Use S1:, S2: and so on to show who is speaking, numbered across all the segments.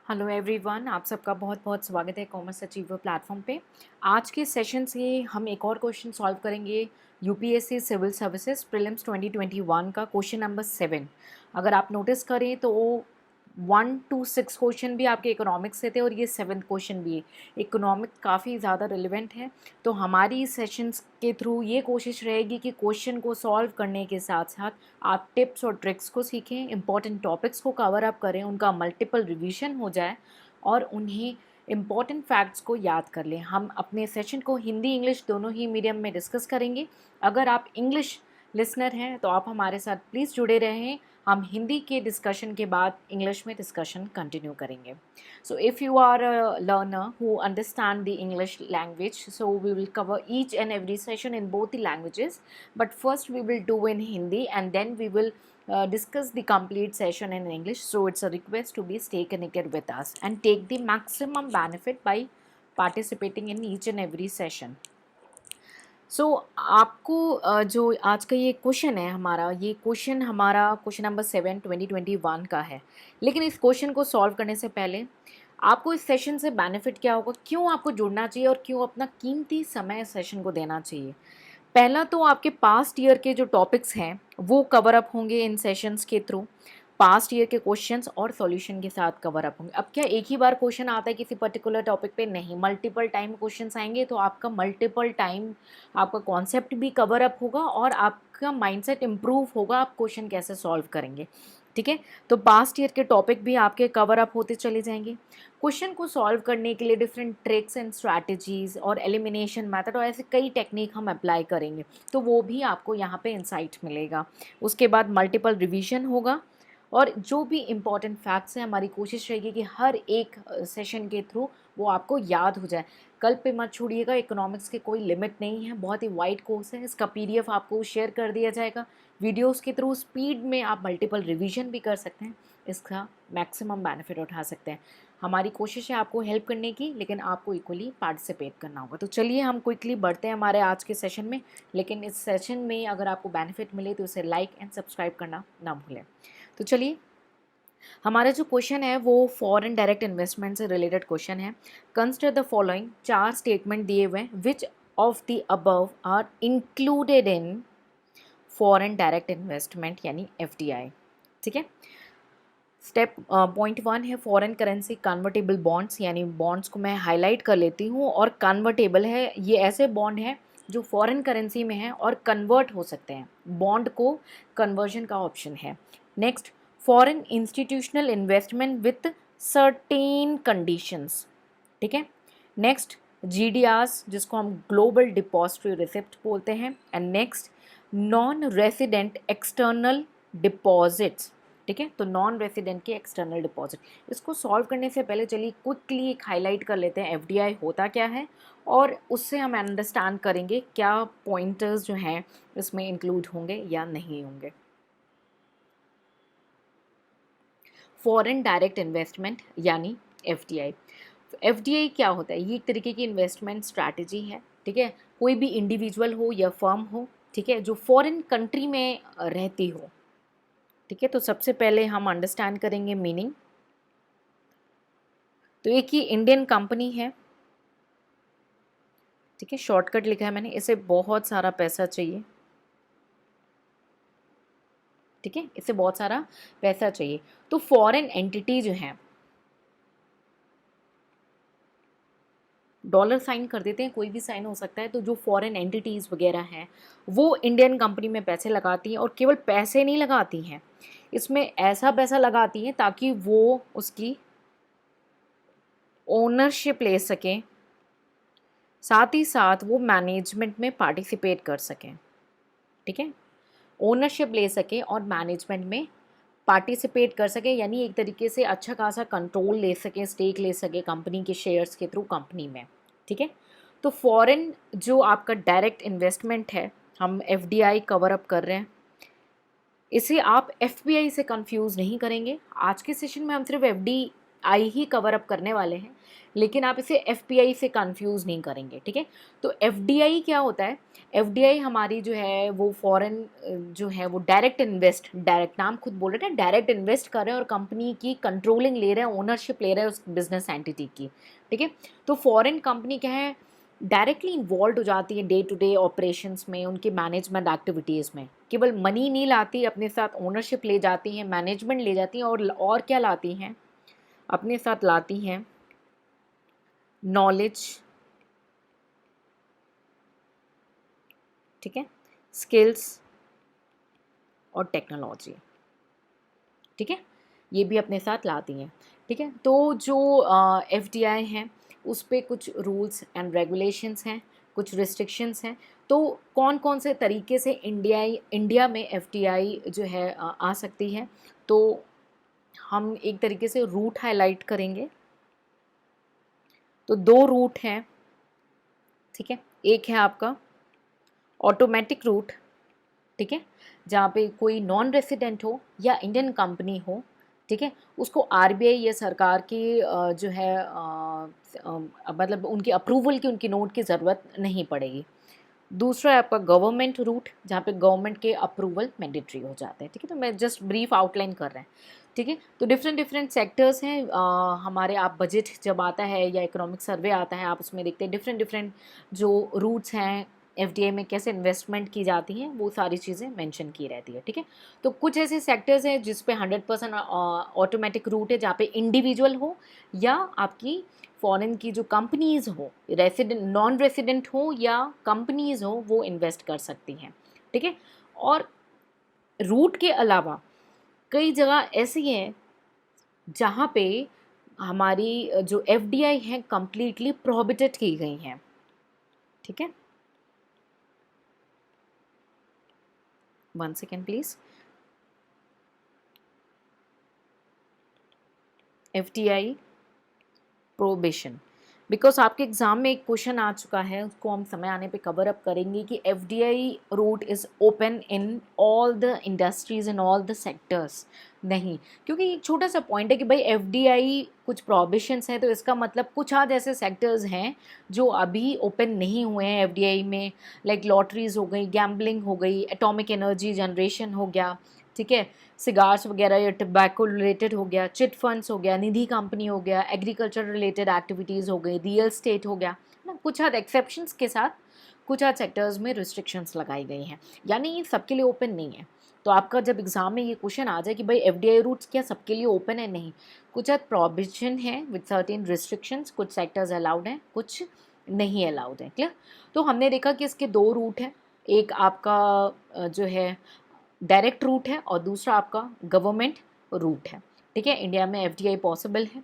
S1: Hello everyone, आप सबका बहुत बहुत स्वागत है कॉमर्स अचीवर प्लेटफॉर्म पे। आज के सेशन से हम एक और क्वेश्चन सॉल्व करेंगे। यूपीएससी सिविल सर्विसेज प्रीलिम्स 2021 का क्वेश्चन नंबर 7। अगर आप नोटिस करें तो 1 to 6 क्वेश्चन भी आपके इकोनॉमिक्स से थे और ये 7th क्वेश्चन भी है। इकोनॉमिक काफ़ी ज़्यादा रिलेवेंट है, तो हमारी सेशंस के थ्रू ये कोशिश रहेगी कि क्वेश्चन को सॉल्व करने के साथ साथ आप टिप्स और ट्रिक्स को सीखें, इंपॉर्टेंट टॉपिक्स को कवर अप करें, उनका मल्टीपल रिवीजन हो जाए और उन्हें इम्पॉर्टेंट फैक्ट्स को याद कर लें। हम अपने सेशन को हिंदी इंग्लिश दोनों ही मीडियम में डिस्कस करेंगे। अगर आप इंग्लिश लिसनर हैं तो आप हमारे साथ प्लीज़ जुड़े रहें। हम हिंदी के डिस्कशन के बाद इंग्लिश में डिस्कशन कंटिन्यू करेंगे। So if you are a learner who understand the English language, so we will cover each and every session in both the languages, but first we will do in Hindi and then we will discuss the complete session in English. So it's a request to be stay connected with us and take the maximum benefit by participating in each and every session. सो आपको जो आज का ये question है हमारा, ये question हमारा question number 7 2021 का है। लेकिन इस क्वेश्चन को सॉल्व करने से पहले आपको इस सेशन से बेनिफिट क्या होगा, क्यों आपको जुड़ना चाहिए और क्यों अपना कीमती समय इस सेशन को देना चाहिए। पहला तो आपके पास्ट ईयर के जो टॉपिक्स हैं वो कवर अप होंगे इन सेशंस के थ्रू। पास्ट ईयर के क्वेश्चंस और सॉल्यूशन के साथ कवर अप होंगे। अब क्या एक ही बार क्वेश्चन आता है किसी पर्टिकुलर टॉपिक पे? नहीं, मल्टीपल टाइम क्वेश्चंस आएंगे, तो आपका मल्टीपल टाइम आपका कॉन्सेप्ट भी कवर अप होगा और आपका माइंडसेट इम्प्रूव होगा, आप क्वेश्चन कैसे सॉल्व करेंगे। ठीक है, तो पास्ट ईयर के टॉपिक भी आपके कवर अप होते चले जाएंगे। क्वेश्चन को सॉल्व करने के लिए डिफरेंट ट्रिक्स एंड स्ट्रैटेजीज और एलिमिनेशन मेथड और ऐसे कई टेक्निक हम अप्लाई करेंगे, तो वो भी आपको यहाँ पे इंसाइट मिलेगा। उसके बाद मल्टीपल रिवीजन होगा और जो भी इम्पॉर्टेंट फैक्ट्स हैं हमारी कोशिश रहेगी कि हर एक सेशन के थ्रू वो आपको याद हो जाए। कल पे मत छोड़िएगा, इकोनॉमिक्स के कोई लिमिट नहीं है, बहुत ही वाइड कोर्स है। इसका पीडीएफ आपको शेयर कर दिया जाएगा। वीडियोस के थ्रू स्पीड में आप मल्टीपल रिवीजन भी कर सकते हैं, इसका मैक्सिमम बेनिफिट उठा सकते हैं। हमारी कोशिश है आपको हेल्प करने की, लेकिन आपको इक्वली पार्टिसिपेट करना होगा। तो चलिए हम क्विकली बढ़ते हैं हमारे आज के सेशन में। लेकिन इस सेशन में अगर आपको बेनिफिट मिले तो उसे लाइक एंड सब्सक्राइब करना ना भूलें। तो चलिए, हमारा जो क्वेश्चन है वो फॉरेन डायरेक्ट इन्वेस्टमेंट से रिलेटेड क्वेश्चन है। कंसिडर द फॉलोइंग, 4 स्टेटमेंट दिए हुए हैं, which of the above are included in foreign direct investment यानी एफडीआई। ठीक है, स्टेप पॉइंट 1 है फॉरेन करेंसी कन्वर्टेबल बॉन्ड्स, यानी बॉन्ड्स को मैं हाईलाइट कर लेती हूँ। और कन्वर्टेबल है, ये ऐसे बॉन्ड हैं जो फॉरेन करेंसी में हैं और कन्वर्ट हो सकते हैं, बॉन्ड को कन्वर्जन का ऑप्शन है। Next, foreign institutional investment with certain conditions. ठीक है, नेक्स्ट जीडीआरस, जिसको हम ग्लोबल डिपॉजिटरी रिसिप्ट बोलते हैं। And next, non resident external deposits. ठीक है, तो नॉन रेसिडेंट के एक्सटर्नल डिपॉजिट। इसको सॉल्व करने से पहले चलिए क्विकली एक हाईलाइट कर लेते हैं एफडीआई होता क्या है, और उससे हम अंडरस्टैंड करेंगे क्या पॉइंटर्स जो हैं इसमें इंक्लूड होंगे या नहीं होंगे। फॉरेन डायरेक्ट इन्वेस्टमेंट यानी एफडीआई। एफडीआई क्या होता है? ये एक तरीके की इन्वेस्टमेंट स्ट्रैटेजी है। ठीक है, कोई भी इंडिविजुअल हो या फर्म हो, ठीक है, जो फॉरेन कंट्री में रहती हो। ठीक है, तो सबसे पहले हम अंडरस्टैंड करेंगे मीनिंग। तो एक ही इंडियन कंपनी है, ठीक है, शॉर्टकट लिखा है मैंने, इसे बहुत सारा पैसा चाहिए। ठीक है, इसे बहुत सारा पैसा चाहिए, तो फॉरेन एंटिटी जो है, डॉलर साइन कर देते हैं, कोई भी साइन हो सकता है। तो जो फॉरेन एंटिटीज़ वगैरह हैं वो इंडियन कंपनी में पैसे लगाती हैं, और केवल पैसे नहीं लगाती हैं, इसमें ऐसा पैसा लगाती हैं ताकि वो उसकी ओनरशिप ले सकें, साथ ही साथ वो मैनेजमेंट में पार्टिसिपेट कर सकें। ठीक है, ओनरशिप ले सकें और मैनेजमेंट में पार्टिसिपेट कर सकें, यानी एक तरीके से अच्छा खासा कंट्रोल ले सकें, स्टेक ले सकें कंपनी के शेयर्स के थ्रू कंपनी में। ठीक है, तो फॉरेन जो आपका डायरेक्ट इन्वेस्टमेंट है, हम एफडीआई कवर अप कर रहे हैं, इसे आप एफपीआई से कंफ्यूज नहीं करेंगे। आज के सेशन में हम सिर्फ एफडी आई ही कवर अप करने वाले हैं, लेकिन आप इसे एफपीआई से कंफ्यूज नहीं करेंगे, ठीक है। तो एफडीआई क्या होता है? एफडीआई हमारी जो है वो फॉरेन जो है वो डायरेक्ट इन्वेस्ट, डायरेक्ट नाम खुद बोल रहे हैं, डायरेक्ट इन्वेस्ट कर रहे हैं और कंपनी की कंट्रोलिंग ले रहे हैं, ओनरशिप ले रहे हैं उस बिजनेस एंटिटी की, ठीक है। तो फॉरेन कंपनी क्या है, डायरेक्टली इन्वॉल्व हो जाती है डे टू डे ऑपरेशंस में, उनकी मैनेजमेंट एक्टिविटीज़ में। केवल मनी नहीं लाती, अपने साथ ओनरशिप ले जाती हैं, मैनेजमेंट ले जाती हैं, और क्या लाती हैं? अपने साथ लाती हैं नॉलेज, ठीक है, स्किल्स और टेक्नोलॉजी, ठीक है, ये भी अपने साथ लाती हैं, ठीक है। तो जो एफडीआई हैं उस पे कुछ रूल्स एंड रेगुलेशंस हैं, कुछ रिस्ट्रिक्शंस हैं। तो कौन कौन से तरीके से इंडिया में एफडीआई जो है आ सकती है, तो हम एक तरीके से रूट हाईलाइट करेंगे। तो दो रूट हैं, ठीक है। एक है आपका ऑटोमेटिक रूट, ठीक है, जहाँ पे कोई नॉन रेसिडेंट हो या इंडियन कंपनी हो, ठीक है, उसको आरबीआई या सरकार की जो है मतलब उनकी अप्रूवल की, उनकी नोट की ज़रूरत नहीं पड़ेगी। दूसरा है आपका गवर्नमेंट रूट, जहाँ पे गवर्नमेंट के अप्रूवल मैंडेटरी हो जाते हैं, ठीक है। तो मैं जस्ट ब्रीफ आउटलाइन कर रहे हैं, ठीक है। तो डिफरेंट डिफरेंट सेक्टर्स हैं हमारे। आप बजट जब आता है या इकोनॉमिक सर्वे आता है, आप उसमें देखते हैं डिफरेंट डिफरेंट जो रूट्स हैं एफडीआई में, कैसे इन्वेस्टमेंट की जाती हैं, वो सारी चीज़ें मेंशन की रहती है, ठीक है। तो कुछ ऐसे सेक्टर्स हैं जिस पे 100% ऑटोमेटिक रूट है, जहाँ पे इंडिविजुअल हो या आपकी फॉरेन की जो कंपनीज़ हो, रेसिडेंट नॉन रेसिडेंट हो या कंपनीज़ हो, वो इन्वेस्ट कर सकती हैं, ठीक है। और रूट के अलावा कई जगह ऐसी हैं जहाँ पे हमारी जो एफडीआई हैं कंप्लीटली प्रोहिबिटेड की गई हैं, ठीक है। One second please. FDI prohibition, because आपके एग्जाम में एक क्वेश्चन आ चुका है, उसको हम समय आने पे कवर अप करेंगे कि FDI route is open in all the industries in all the sectors. नहीं, क्योंकि एक छोटा सा पॉइंट है कि भाई एफडीआई कुछ प्रोहिबिशंस हैं, तो इसका मतलब कुछ आज ऐसे सेक्टर्स हैं जो अभी ओपन नहीं हुए हैं एफडीआई में, लाइक लॉटरीज हो गई, गैम्बलिंग हो गई, एटॉमिक एनर्जी जनरेशन हो गया, ठीक है, सिगार्स वगैरह या टबैको रिलेटेड हो गया, चिट फंड्स हो गया, निधि कंपनी हो गया, एग्रीकल्चर रिलेटेड एक्टिविटीज़ हो गई, रियल स्टेट हो गया ना। कुछ हद एक्सेप्शंस के साथ कुछ हद सेक्टर्स में रिस्ट्रिक्शंस लगाई गई हैं, यानी ये सबके लिए ओपन नहीं है। तो आपका जब एग्जाम में ये क्वेश्चन आ जाए कि भाई एफडीआई रूट्स क्या सबके लिए ओपन है, नहीं, कुछ हद प्रोहिबिशन है विद सर्टेन रिस्ट्रिक्शंस, कुछ सेक्टर्स अलाउड हैं, कुछ नहीं अलाउड है, क्लियर। तो हमने देखा कि इसके दो रूट हैं, एक आपका जो है डायरेक्ट रूट है और दूसरा आपका गवर्नमेंट रूट है, ठीक है। इंडिया में एफडीआई पॉसिबल है,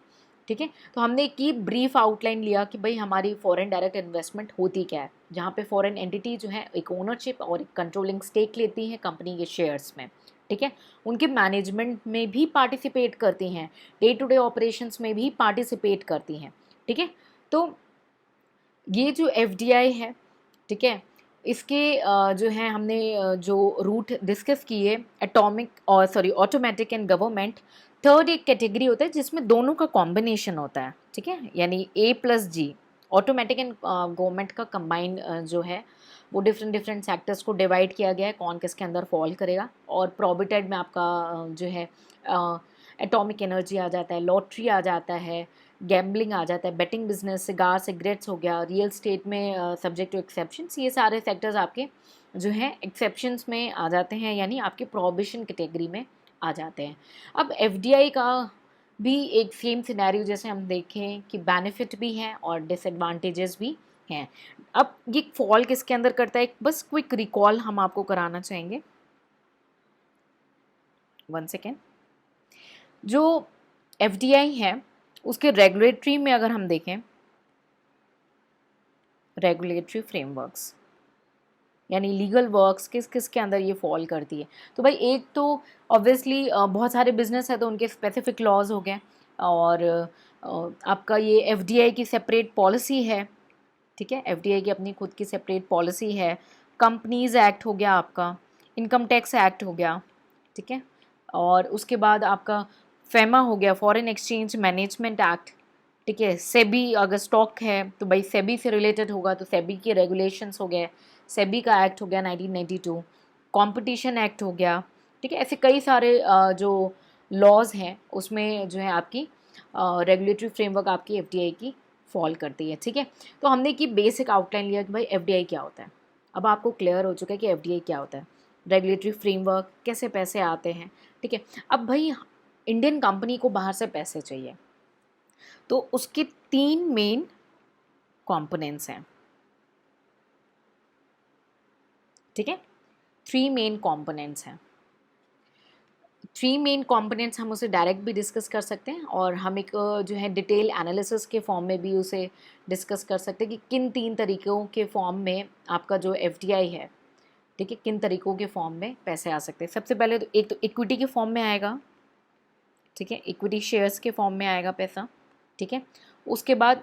S1: ठीक है। तो हमने की ब्रीफ आउटलाइन लिया कि भाई हमारी फॉरेन डायरेक्ट इन्वेस्टमेंट होती क्या है, जहाँ पे फॉरेन एंटिटी जो है एक ओनरशिप और एक कंट्रोलिंग स्टेक लेती हैं कंपनी के शेयर्स में, ठीक है, उनके मैनेजमेंट में भी पार्टिसिपेट करती हैं, डे टू डे ऑपरेशंस में भी पार्टिसिपेट करती हैं, ठीक है। तो ये जो एफडीआई है, ठीक है, इसके जो है हमने जो रूट डिस्कस किए, एटॉमिक और sorry automatic and government. Third एक कैटेगरी होता है जिसमें दोनों का कॉम्बिनेशन होता है, ठीक है, यानी A+G, ऑटोमेटिक एंड गवर्नमेंट का कंबाइन जो है वो डिफरेंट डिफरेंट सेक्टर्स को डिवाइड किया गया है, कौन किसके अंदर फॉल करेगा। और प्रोहिबिटेड में आपका जो है एटॉमिक एनर्जी आ जाता है, लॉटरी आ जाता है, गैम्बलिंग आ जाता है, बेटिंग बिजनेस, सिगार सिगरेट्स हो गया, रियल स्टेट में सब्जेक्ट टू एक्सेप्शंस, ये सारे सेक्टर्स आपके जो हैं एक्सेप्शंस में आ जाते हैं, यानी आपके प्रोहिबिशन कैटेगरी में आ जाते हैं। अब एफडीआई का भी एक सेम सिनेरियो जैसे हम देखें कि बेनिफिट भी हैं और डिसएडवांटेजेस भी हैं। अब ये फॉल किसके अंदर करता है, बस क्विक रिकॉल हम आपको कराना चाहेंगे। One second. जो एफडीआई है उसके रेगुलेटरी में अगर हम देखें, रेगुलेटरी फ्रेमवर्क्स यानी लीगल वर्क्स किस किस के अंदर ये फॉल करती है। तो भाई एक तो ऑब्वियसली बहुत सारे बिजनेस है तो उनके स्पेसिफिक लॉज हो गए, और आपका ये एफडीआई की सेपरेट पॉलिसी है, ठीक है, एफडीआई की अपनी खुद की सेपरेट पॉलिसी है। कंपनीज एक्ट हो गया आपका, इनकम टैक्स एक्ट हो गया, ठीक है, और उसके बाद आपका फेमा हो गया, फॉरेन एक्सचेंज मैनेजमेंट एक्ट, ठीक है। सेबी, अगर स्टॉक है तो भाई सेबी से रिलेटेड होगा तो सेबी के रेगुलेशंस हो गए, सेबी का एक्ट हो गया 1992, कंपटीशन एक्ट हो गया, ठीक है। ऐसे कई सारे जो लॉज हैं उसमें जो है आपकी रेगुलेटरी फ्रेमवर्क आपकी एफडीआई की फॉल करती है, ठीक है। तो हमने की बेसिक आउटलाइन लिया कि भाई एफडीआई क्या होता है। अब आपको क्लियर हो चुका है कि एफडीआई क्या होता है, रेगुलेटरी फ्रेमवर्क, कैसे पैसे आते हैं, ठीक है। अब भाई इंडियन कंपनी को बाहर से पैसे चाहिए तो उसके 3 मेन कंपोनेंट्स हैं, ठीक है। 3 मेन कंपोनेंट्स हैं। 3 मेन कंपोनेंट्स हम उसे डायरेक्ट भी डिस्कस कर सकते हैं और हम एक जो है डिटेल एनालिसिस के फॉर्म में भी उसे डिस्कस कर सकते हैं कि किन 3 तरीक़ों के फॉर्म में आपका जो एफडीआई है, ठीक है, किन तरीक़ों के फॉर्म में पैसे आ सकते हैं। सबसे पहले तो एक तो इक्विटी के फॉर्म में आएगा, ठीक है, इक्विटी शेयर्स के फॉर्म में आएगा पैसा, ठीक है। उसके बाद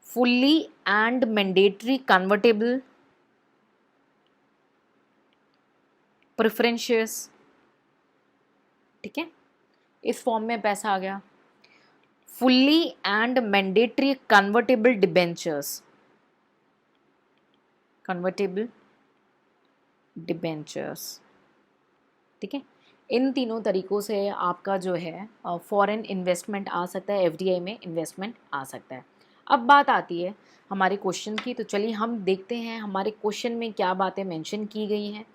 S1: fully and mandatory convertible preference shares, ठीक है, इस फॉर्म में पैसा आ गया। Fully and mandatory convertible debentures, convertible debentures, ठीक है। इन तीनों तरीक़ों से आपका जो है फॉरेन इन्वेस्टमेंट आ सकता है, एफडीआई में इन्वेस्टमेंट आ सकता है। अब बात आती है हमारे क्वेश्चन की, तो चलिए हम देखते हैं हमारे क्वेश्चन में क्या बातें मेंशन की गई हैं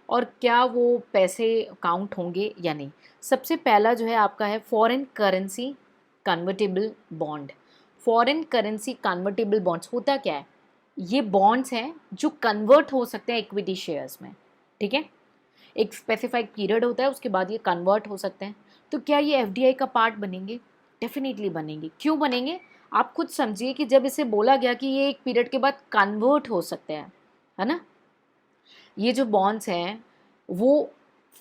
S1: और क्या वो पैसे काउंट होंगे या नहीं। सबसे पहला जो है आपका है foreign currency convertible bond. Foreign currency convertible bonds होता क्या है, ये बॉन्ड्स हैं जो कन्वर्ट हो सकते हैं इक्विटी शेयर्स में, ठीक है। एक स्पेसिफाइड पीरियड होता है, उसके बाद ये कन्वर्ट हो सकते हैं। तो क्या ये एफडीआई का पार्ट बनेंगे? डेफिनेटली बनेंगे। क्यों बनेंगे आप खुद समझिए कि जब इसे बोला गया कि ये एक पीरियड के बाद कन्वर्ट हो सकते हैं, है ना, ये जो बॉन्ड्स हैं वो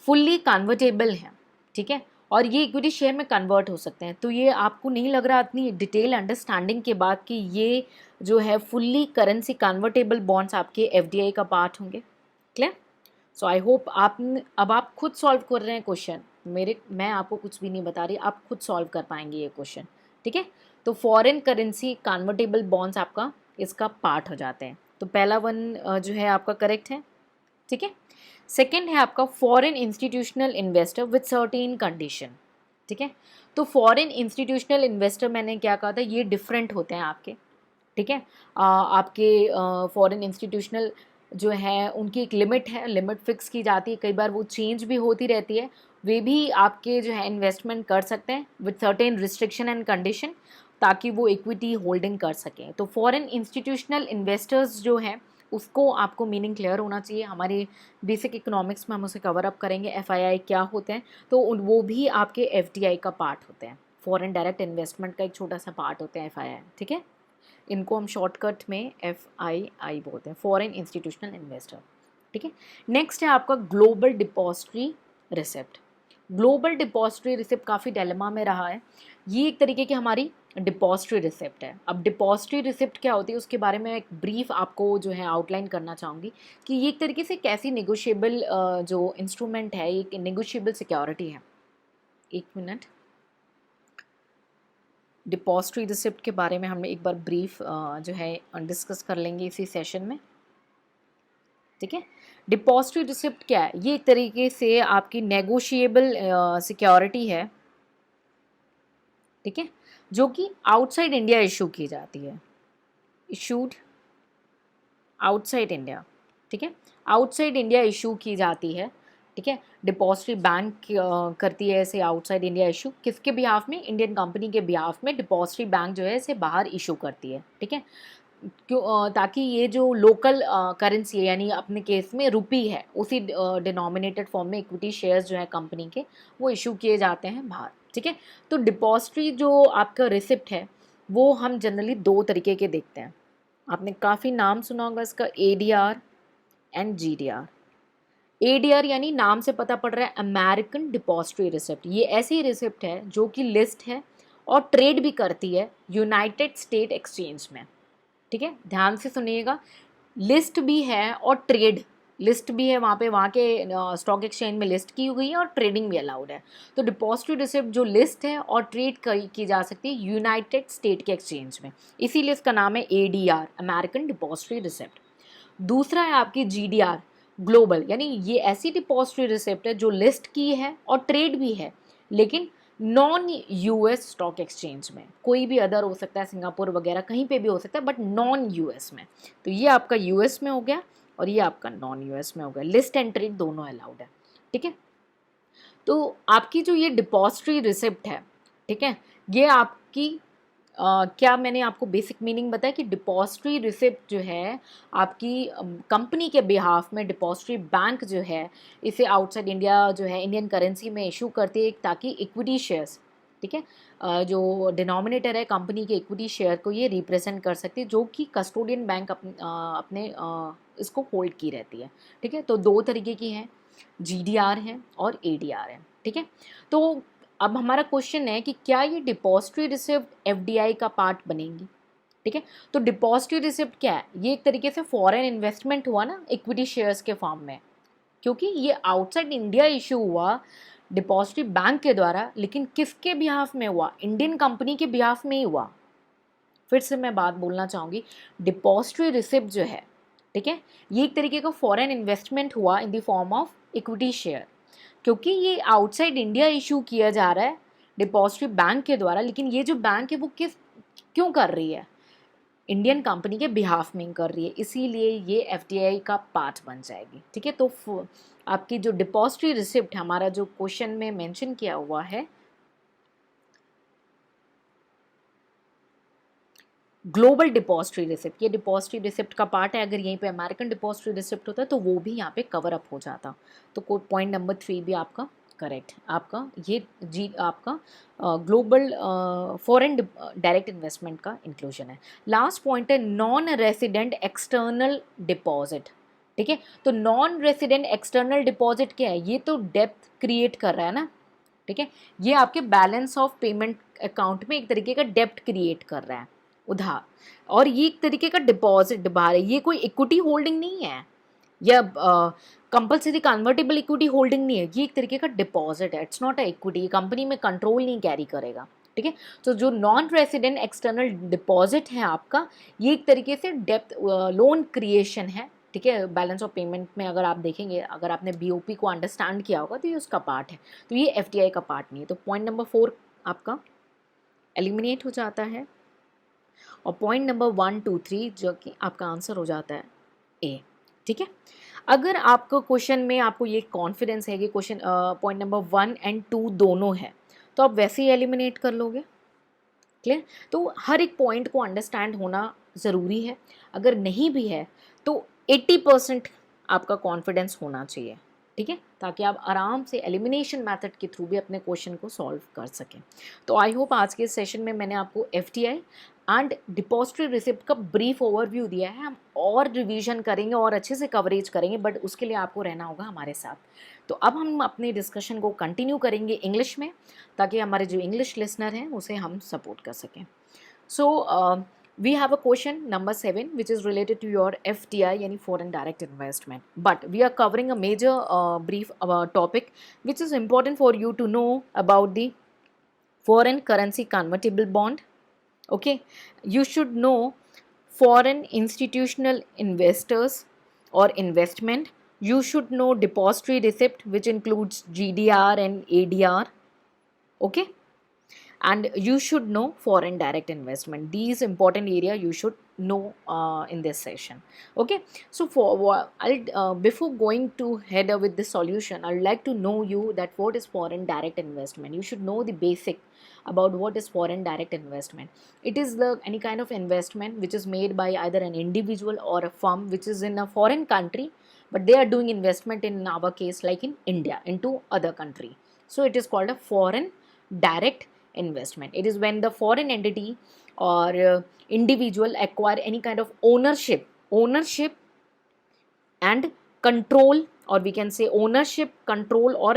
S1: फुल्ली कन्वर्टेबल हैं, ठीक है, और ये इक्विटी शेयर में कन्वर्ट हो सकते हैं। तो ये आपको नहीं लग रहा इतनी डिटेल अंडरस्टैंडिंग के बाद कि ये जो है फुल्ली करेंसी कन्वर्टेबल बॉन्ड्स आपके एफडीआई का पार्ट होंगे? क्लियर? सो आई होप आप अब आप खुद सॉल्व कर रहे हैं क्वेश्चन, मैं आपको कुछ भी नहीं बता रही, आप खुद सॉल्व कर पाएंगे ये क्वेश्चन, ठीक है। तो फॉरेन करेंसी कन्वर्टेबल बॉन्ड्स आपका इसका पार्ट हो जाते हैं। तो पहला वन जो है आपका करेक्ट है, ठीक है। सेकंड है आपका foreign institutional investor with certain condition, ठीक है। तो फॉरेन इंस्टीट्यूशनल इन्वेस्टर मैंने क्या कहा था, ये डिफरेंट होते हैं आपके, ठीक है। आपके फॉरेन इंस्टीट्यूशनल जो है उनकी एक लिमिट है, लिमिट फिक्स की जाती है, कई बार वो चेंज भी होती रहती है। वे भी आपके जो है इन्वेस्टमेंट कर सकते हैं with certain restriction and condition, ताकि वो इक्विटी होल्डिंग कर सकें। तो फॉरेन इंस्टीट्यूशनल इन्वेस्टर्स जो हैं उसको आपको मीनिंग क्लियर होना चाहिए। हमारे बेसिक इकोनॉमिक्स में हम उसे कवर अप करेंगे, एफआईआई क्या होते हैं, तो वो भी आपके एफडीआई का पार्ट होते हैं, फॉरेन डायरेक्ट इन्वेस्टमेंट का एक छोटा सा पार्ट होते हैं एफआईआई, ठीक है। इनको हम शॉर्टकट में एफआईआई बोलते हैं, फॉरेन इंस्टीट्यूशनल इन्वेस्टर, ठीक है। नेक्स्ट है आपका global depository receipt. Global depository receipt काफ़ी डिलेमा में रहा है। ये एक तरीके की हमारी डिपॉजिटरी रिसिप्ट है। अब डिपॉजिटरी रिसिप्ट क्या होती है उसके बारे में एक ब्रीफ आपको जो है आउटलाइन करना चाहूँगी कि ये एक तरीके से कैसी नेगोशिएबल जो इंस्ट्रूमेंट है, एक नेगोशिएबल सिक्योरिटी है। एक मिनट, डिपॉजिटरी रिसिप्ट के बारे में हम एक बार ब्रीफ जो है डिस्कस कर लेंगे इसी सेशन में, ठीक है। डिपॉजिटरी रिसिप्ट क्या है, ये एक तरीके से आपकी नेगोशिएबल सिक्योरिटी है, ठीक है, जो कि आउटसाइड इंडिया इशू की जाती है, इशूड आउटसाइड इंडिया, ठीक है, आउटसाइड इंडिया इशू की जाती है, ठीक है। डिपॉजिटरी बैंक करती है ऐसे आउटसाइड इंडिया इशू, किसके बिहाफ में, इंडियन कंपनी के बिहाफ में डिपॉजिटरी बैंक जो है इसे बाहर इशू करती है, ठीक है। क्यों, ताकि ये जो लोकल करेंसी है, यानी अपने केस में रुपी है, उसी डिनोमिनेटेड फॉर्म में इक्विटी शेयर्स जो है कंपनी के वो इशू किए जाते हैं बाहर, ठीक है। तो डिपॉजिटरी जो आपका रिसिप्ट है वो हम जनरली 2 तरीके के देखते हैं। आपने काफ़ी नाम सुना होगा इसका, एडीआर एंड जीडीआर। एडीआर यानी नाम से पता पड़ रहा है अमेरिकन डिपॉजिटरी रिसिप्ट, ये ऐसी रिसिप्ट है जो कि लिस्ट है और ट्रेड भी करती है यूनाइटेड स्टेट एक्सचेंज में, ठीक है। ध्यान से सुनिएगा, लिस्ट भी है और ट्रेड लिस्ट भी है वहाँ पे, वहाँ के स्टॉक एक्सचेंज में लिस्ट की हुई है और ट्रेडिंग भी अलाउड है। तो डिपॉजिटरी रिसिप्ट जो लिस्ट है और ट्रेड की जा सकती है यूनाइटेड स्टेट के एक्सचेंज में, इसीलिए इसका नाम है ADR, अमेरिकन डिपॉजिटरी रिसिप्ट। दूसरा है आपकी GDR, ग्लोबल, यानी ये ऐसी डिपॉजिटरी रिसिप्ट है जो लिस्ट की है और ट्रेड भी है, लेकिन नॉन US स्टॉक एक्सचेंज में, कोई भी अदर हो सकता है, सिंगापुर वगैरह कहीं पे भी हो सकता है, बट नॉन US में। तो ये आपका US में हो गया और ये आपका नॉन US में हो गया। लिस्ट एंड ट्रेड दोनों अलाउड है, ठीक है। तो आपकी जो ये डिपॉजिटरी रिसिप्ट है, ठीक है, ये आपकी क्या मैंने आपको बेसिक मीनिंग बताया कि डिपॉजिटरी रिसिप्ट जो है आपकी कंपनी के बिहाफ में डिपॉजिटरी बैंक जो है इसे आउटसाइड इंडिया जो है इंडियन करेंसी में इशू करती है, ताकि इक्विटी शेयर्स, ठीक है, जो डिनोमिनेटर है कंपनी के इक्विटी शेयर को ये रिप्रेजेंट कर सकती है, जो कि कस्टोडियन बैंक अपने इसको होल्ड की रहती है, ठीक है। तो दो तरीके की हैं, GDR है और ADR है, ठीक है। तो अब हमारा क्वेश्चन है कि क्या ये डिपॉजिटरी रिसिप्ट FDI का पार्ट बनेंगी, ठीक है। तो डिपॉजिटरी रिसिप्ट क्या है, ये एक तरीके से फॉरेन इन्वेस्टमेंट हुआ ना इक्विटी शेयर्स के फॉर्म में, क्योंकि ये आउटसाइड इंडिया इशू हुआ डिपॉजिटरी बैंक के द्वारा, लेकिन किसके बिहाफ में हुआ, इंडियन कंपनी के बिहाफ में ही हुआ। फिर से मैं बात बोलना चाहूँगी, डिपॉजिटरी रिसिप्ट जो है, ठीक है, ये एक तरीके का फॉरेन इन्वेस्टमेंट हुआ in the form of equity share, क्योंकि ये आउटसाइड इंडिया इशू किया जा रहा है डिपॉजिटरी बैंक के द्वारा, लेकिन ये जो बैंक है वो क्यों कर रही है, इंडियन कंपनी के बिहाफ में कर रही है, इसीलिए ये FDI का पार्ट बन जाएगी, ठीक है। तो आपकी जो डिपॉजिटरी रिसिप्ट हमारा जो क्वेश्चन में मेंशन किया हुआ है, ग्लोबल डिपॉजिटरी रिसिप्ट, ये डिपॉजिटरी रिसिप्ट का पार्ट है। अगर यहीं पे अमेरिकन डिपॉजिटरी रिसिप्ट होता तो वो भी यहाँ पे कवर अप हो जाता। तो पॉइंट नंबर 3 भी आपका करेक्ट, आपका ये आपका ग्लोबल फॉरेन डायरेक्ट इन्वेस्टमेंट का इंक्लूजन है। लास्ट पॉइंट है नॉन रेसिडेंट एक्सटर्नल डिपॉजिट, ठीक है। तो नॉन रेसिडेंट एक्सटर्नल डिपॉजिट क्या है, ये तो डेप्थ क्रिएट कर रहा है ना, ठीक है। ये आपके बैलेंस ऑफ पेमेंट अकाउंट में एक तरीके का डेप्ट क्रिएट कर रहा है, उधार, और ये एक तरीके का डिपॉजिट बाहर है, ये कोई इक्विटी होल्डिंग नहीं है या कंपलसरी कन्वर्टेबल इक्विटी होल्डिंग नहीं है, ये एक तरीके का डिपॉजिट है, it's not a equity, company में कंट्रोल नहीं कैरी करेगा, ठीक है। तो जो नॉन रेसिडेंट एक्सटर्नल डिपॉजिट है आपका, ये एक तरीके से डेप्थ लोन क्रिएशन है, ठीक है। बैलेंस ऑफ पेमेंट में अगर आप देखेंगे, अगर आपने BOP को अंडरस्टैंड किया होगा तो ये उसका पार्ट है, तो ये FDI का पार्ट नहीं है। तो पॉइंट नंबर 4 आपका एलिमिनेट हो जाता है, और पॉइंट नंबर 1, 2, 3 जो कि आपका आंसर हो जाता है A, ठीक है। अगर आपको क्वेश्चन में आपको ये कॉन्फिडेंस है कि क्वेश्चन पॉइंट नंबर 1 एंड 2 दोनों है, तो आप वैसे ही एलिमिनेट कर लोगे, क्लियर। तो हर एक पॉइंट को अंडरस्टैंड होना ज़रूरी है, अगर नहीं भी है तो 80% आपका कॉन्फिडेंस होना चाहिए, ठीक है, ताकि आप आराम से एलिमिनेशन मेथड के थ्रू भी अपने क्वेश्चन को सॉल्व कर सकें। तो आई होप आज के सेशन में मैंने आपको FDI एंड डिपॉजिटरी रिसिप्ट का ब्रीफ ओवरव्यू दिया है। हम और रिवीजन करेंगे और अच्छे से कवरेज करेंगे, बट उसके लिए आपको रहना होगा हमारे साथ। तो अब हम अपनी डिस्कशन को कंटिन्यू करेंगे इंग्लिश में, ताकि हमारे जो इंग्लिश लिसनर हैं उसे हम सपोर्ट कर सकें। सो we have a question number 7 which is related to your FDI yani foreign direct investment, but we are covering a major brief topic which is important for you to know about the foreign currency convertible bond. Okay, you should know foreign institutional investors or investment. You should know depository receipt which includes GDR and ADR. Okay, and you should know foreign direct investment. These important area you should know in this session. Okay, so I'll before going to head with the solution, I'd like to know you that what is foreign direct investment. You should know the basic about what is foreign direct investment. It is any kind of investment which is made by either an individual or a firm which is in a foreign country, but they are doing investment in our case like in India into other country. So it is called a foreign direct investment. It is when the foreign entity or individual acquire any kind of ownership and control, or we can say ownership, control or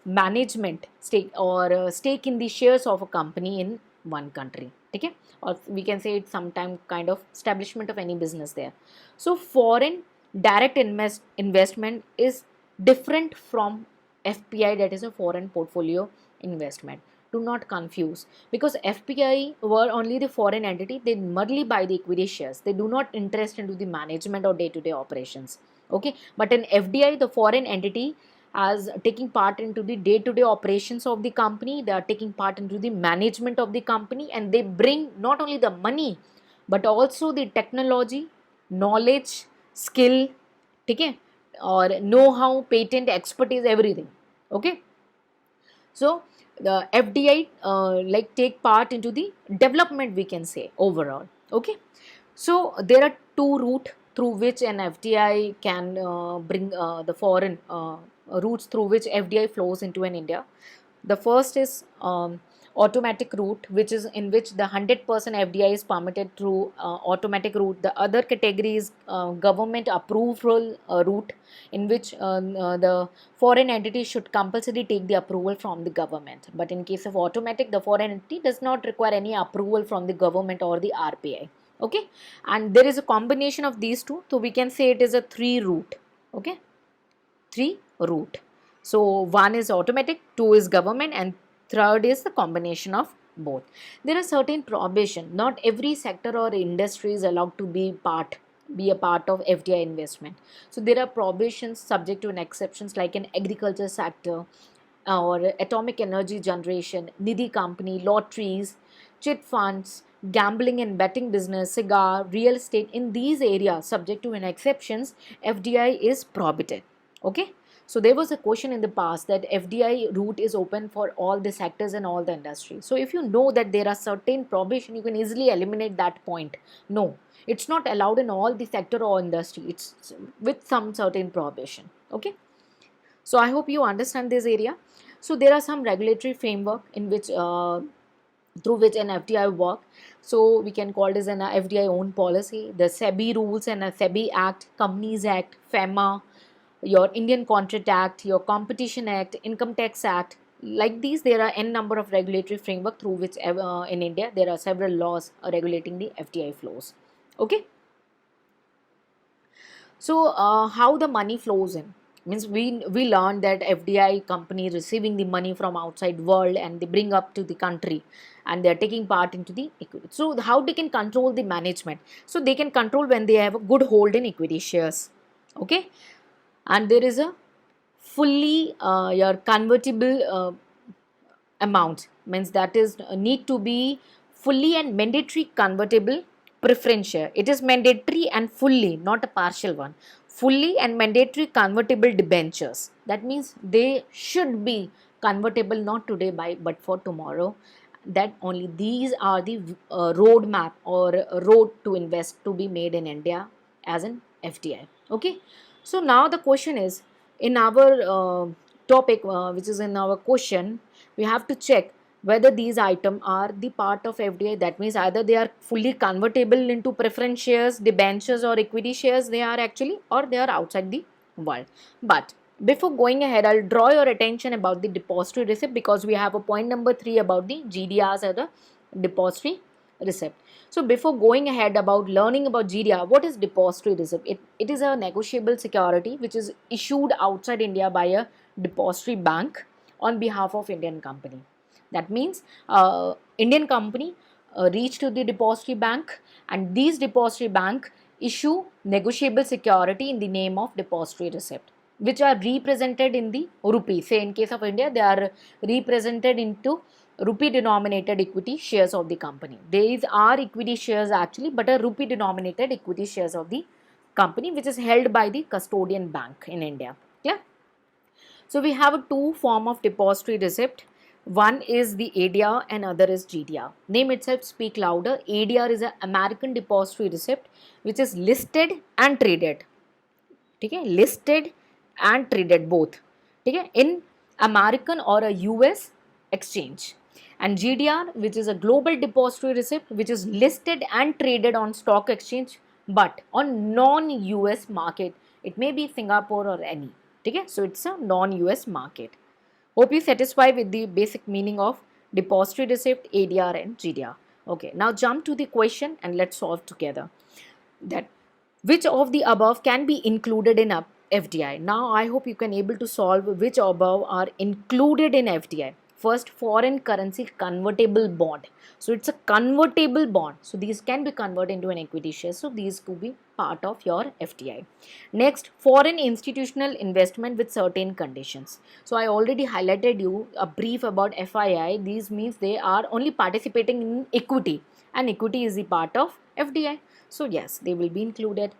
S1: management stake or stake in the shares of a company in one country. ठीक है, और we can say it sometime kind of establishment of any business there. So foreign direct investment is different from FPI, that is a foreign portfolio investment. Do not confuse, because FPI were only the foreign entity, they merely buy the equity shares, they do not interest into the management or day-to-day operations. Okay, but in FDI, the foreign entity as taking part into the day-to-day operations of the company, they are taking part into the management of the company, and they bring not only the money but also the technology, knowledge, skill, okay, or know-how, patent, expertise, everything. Okay, so the FDI like take part into the development, we can say, overall. Okay, so there are two routes through which an FDI can bring the foreign routes through which FDI flows into an India. The first is automatic route, which is in which the 100% FDI is permitted through automatic route. The other category is government approval route, in which the foreign entity should compulsorily take the approval from the government. But in case of automatic, the foreign entity does not require any approval from the government or the RPI. Okay, and there is a combination of these two, so we can say it is a three route. Okay, three route. So one is automatic, two is government, and third is the combination of both. There are certain prohibition. Not every sector or industry is allowed to be a part of FDI investment. So there are prohibitions subject to an exceptions, like an agriculture sector or atomic energy generation, nidhi company, lotteries, chit funds, gambling and betting business, cigar, real estate. In these areas, subject to an exceptions, FDI is prohibited. Okay, so there was a question in the past that FDI route is open for all the sectors and all the industries. So if you know that there are certain prohibition, you can easily eliminate that point. No, it's not allowed in all the sector or industry, it's with some certain prohibition. Okay, so I hope you understand this area. So there are some regulatory framework in which through which an FDI work. So we can call it as an FDI own policy, the SEBI rules and a SEBI Act, Companies Act, FEMA, your Indian Contract Act, your Competition Act, Income Tax Act. Like these, there are n number of regulatory framework through which in India there are several laws regulating the FDI flows. Okay. So how the money flows in means we learned that FDI company receiving the money from outside world and they bring up to the country and they are taking part into the equity. So how they can control the management? So they can control when they have a good hold in equity shares. Okay, and there is a fully your convertible amount, means that is need to be fully and mandatory convertible preference share. It is mandatory and fully, not a partial one. Fully and mandatory convertible debentures, that means they should be convertible not today by but for tomorrow. That only these are the roadmap or road to invest to be made in India as an FDI. Okay, so now the question is, in our topic which is in our question, we have to check whether these items are the part of FDI. That means either they are fully convertible into preference shares, debentures or equity shares they are actually, or they are outside the world. But before going ahead, I'll draw your attention about the depository receipt, because we have a point number 3 about the GDRs or the depository receipt. So before going ahead about learning about GDR, what is depository receipt? It is a negotiable security which is issued outside India by a depository bank on behalf of Indian company. That means Indian company reach to the depository bank, and these depository bank issue negotiable security in the name of depository receipt, which are represented in the rupee. Say in case of India, they are represented into rupee denominated equity shares of the company. These are equity shares actually, but a rupee denominated equity shares of the company, which is held by the custodian bank in India. Yeah. So we have a two form of depository receipt. One is the ADR and other is GDR. Name itself speak louder. ADR is an American depository receipt which is listed and traded. Okay, listed and traded both. Okay, in American or a US exchange. And GDR, which is a global depository receipt which is listed and traded on stock exchange but on non-US market. It may be Singapore or any. Okay, so it's a non-US market. Hope you satisfied with the basic meaning of depository receipt, ADR and GDR. Okay, now jump to the question and let's solve together. That which of the above can be included in a FDI? Now I hope you can able to solve which above are included in FDI. First, foreign currency convertible bond. So it's a convertible bond. So these can be converted into an equity share. So these could be part of your FDI. Next, foreign institutional investment with certain conditions. So I already highlighted you a brief about FII. These means they are only participating in equity, and equity is the part of FDI. So yes, they will be included.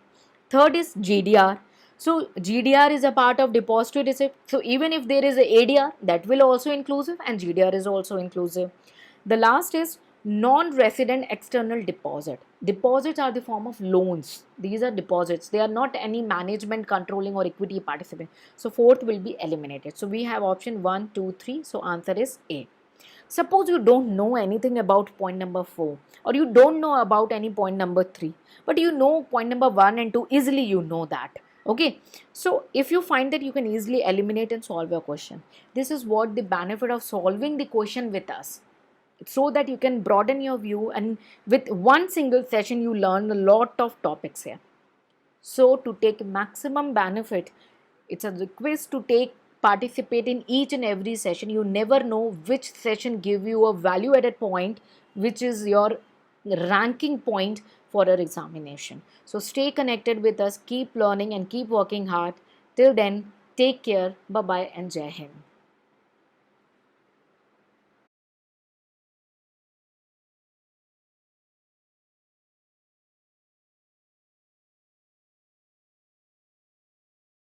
S1: Third is GDR. So GDR is a part of depository receipt. So even if there is a ADR, that will also inclusive, and GDR is also inclusive. The last is non-resident external deposit. Deposits are the form of loans. These are deposits. They are not any management controlling or equity participant. So fourth will be eliminated. So we have option 1, 2, 3. So answer is A. Suppose you don't know anything about point number 4, or you don't know about any point number 3, but you know point number 1 and 2 easily, you know that. Okay, so if you find that you can easily eliminate and solve your question, this is what the benefit of solving the question with us, so that you can broaden your view, and with one single session you learn a lot of topics here. So to take maximum benefit, it's a request to take participate in each and every session. You never know which session give you a value added point, which is your ranking point for your examination. So stay connected with us, keep learning and keep working hard. Till then, take care. Bye bye and Jai Hind.